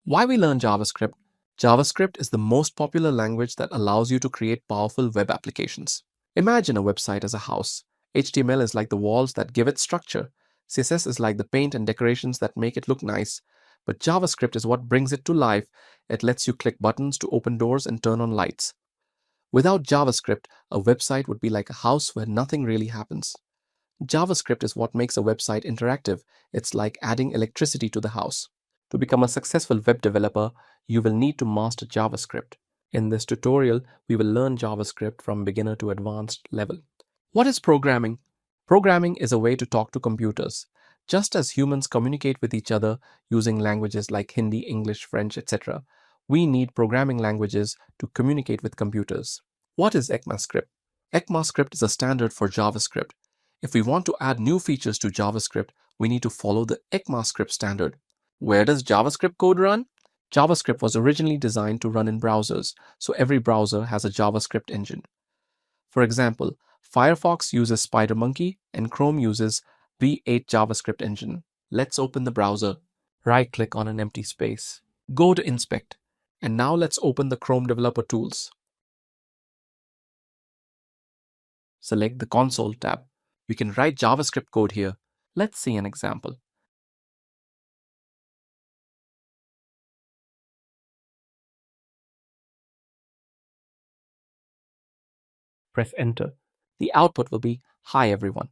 Why we learn JavaScript? JavaScript is the most popular language that allows you to create powerful web applications. Imagine a website as a house. HTML is like the walls that give it structure. CSS is like the paint and decorations that make it look nice. But JavaScript is what brings it to life. It lets you click buttons to open doors and turn on lights. Without JavaScript, a website would be like a house where nothing really happens. JavaScript is what makes a website interactive. It's like adding electricity to the house. To become a successful web developer, you will need to master JavaScript. In this tutorial, we will learn JavaScript from beginner to advanced level. What is programming? Programming is a way to talk to computers. Just as humans communicate with each other using languages like Hindi, English, French, etc., we need programming languages to communicate with computers. What is ECMAScript? ECMAScript is a standard for JavaScript. If we want to add new features to JavaScript, we need to follow the ECMAScript standard. Where does JavaScript code run? JavaScript was originally designed to run in browsers, so every browser has a JavaScript engine. For example, Firefox uses SpiderMonkey and Chrome uses V8 JavaScript engine. Let's open the browser. Right-click on an empty space. Go to Inspect. And now let's open the Chrome Developer Tools. Select the Console tab. We can write JavaScript code here. Let's see an example. Press Enter. The output will be, "Hi everyone."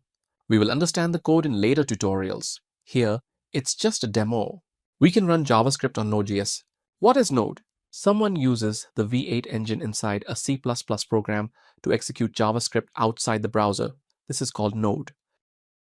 We will understand the code in later tutorials. Here, it's just a demo. We can run JavaScript on Node.js. What is Node? Someone uses the V8 engine inside a C++ program to execute JavaScript outside the browser. This is called Node.